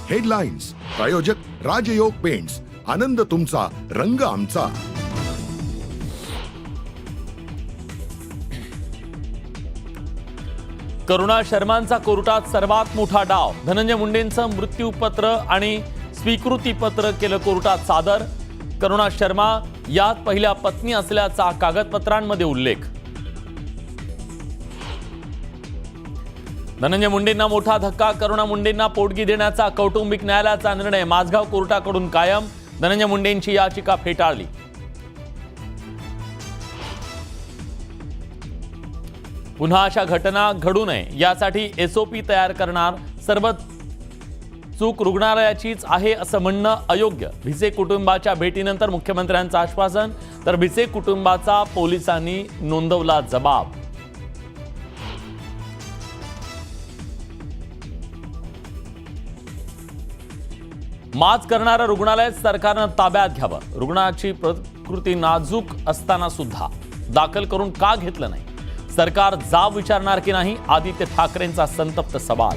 Headlines प्रायोजक राजयोग paints, आनंद तुमचा, रंग आमचा। करुणा शर्मांचा कोर्टात सर्वात मोठा डाव। धनंजय मुंडेंचं मृत्यूपत्र आणि स्वीकृतीपत्र केलं कोर्टात सादर। करुणा शर्मा यात पहिल्या पत्नी असल्याचा कागदपत्रांमध्ये उल्लेख। धनंजय मुंडेंना मोठा धक्का। करुणा मुंडेंना पोटगी देण्याचा कौटुंबिक न्यायालयाचा निर्णय माझगाव कोर्टाकडून कायम। धनंजय मुंडेंची याचिका फेटाळली। पुन्हा अशा घटना घडू नये यासाठी एसओपी तयार करणार। सर्व चूक रुग्णालयाचीच आहे असं म्हणणं अयोग्य। भिसे कुटुंबाच्या भेटीनंतर मुख्यमंत्र्यांचं आश्वासन, तर भिसे कुटुंबाचा पोलिसांनी नोंदवला जबाब। माच करणारं रुग्णालय सरकारनं ताब्यात घ्यावं। रुग्णाची प्रकृती नाजूक असताना सुद्धा दाखल करून का घेतलं नाही? सरकार जाब विचारणार की नाही? आदित्य ठाकरेंचा संतप्त सवाल।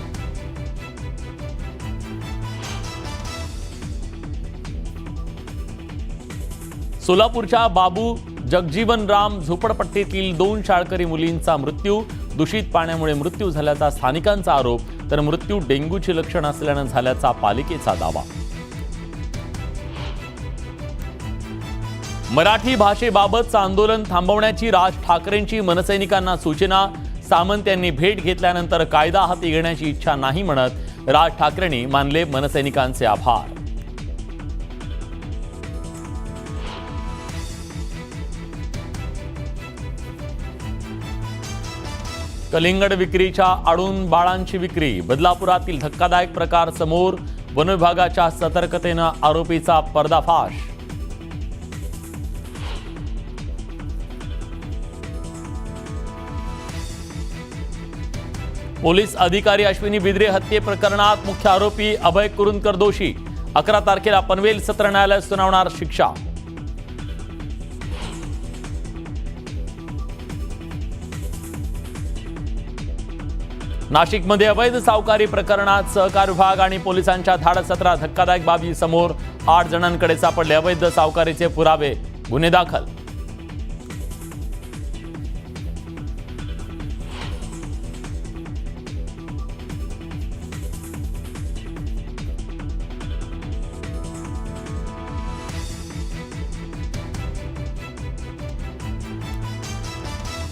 सोलापूरच्या बाबू जगजीवनराम झोपडपट्टीतील 2 शाळकरी मुलींचा मृत्यू। दूषित पाण्यामुळे मृत्यू झाल्याचा स्थानिकांचा आरोप, तर मृत्यू डेंग्यूची लक्षणं असल्यानं झाल्याचा पालिकेचा दावा। मराठी भाषेबाबतचं आंदोलन थांबवण्याची राज ठाकरेंची मनसैनिकांना सूचना। सामंत यांनी भेट घेतल्यानंतर कायदा हाती घेण्याची इच्छा नाही म्हणत राज ठाकरेंनी मानले मनसैनिकांचे आभार। कलिंगड विक्रीच्या आडून बाळांची विक्री। बदलापुरातील धक्कादायक प्रकार समोर। वन विभागाच्या सतर्कतेनं आरोपीचा पर्दाफाश। पोलीस अधिकारी अश्विनी बिद्रे हत्ये प्रकरणात मुख्य आरोपी अभय कुरुंदकर दोषी। 11 तारखेला पनवेल सत्र न्यायालय सुनावणार शिक्षा। नाशिकमध्ये अवैध सावकारी प्रकरणात सहकार विभाग आणि पोलिसांच्या धाडसत्रात धक्कादायक बाबी समोर। 8 जणांकडे सापडले अवैध सावकारीचे पुरावे, गुन्हे दाखल।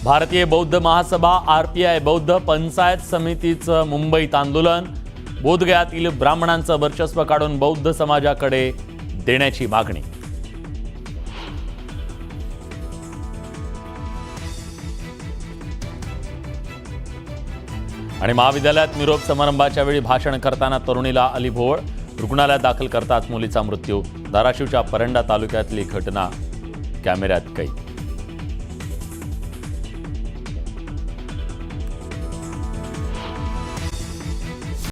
भारतीय बौद्ध महासभा आरपीआय बौद्ध पंचायत समितीचं मुंबईत आंदोलन। बोधगयातील ब्राह्मणांचं वर्चस्व काढून बौद्ध समाजाकडे देण्याची मागणी। आणि महाविद्यालयात निरोप समारंभाच्या वेळी भाषण करताना तरुणीला आली भोवळ। रुग्णालयात दाखल करताच मुलीचा मृत्यू। धाराशिवच्या परंडा तालुक्यातली घटना कॅमेऱ्यात कैद।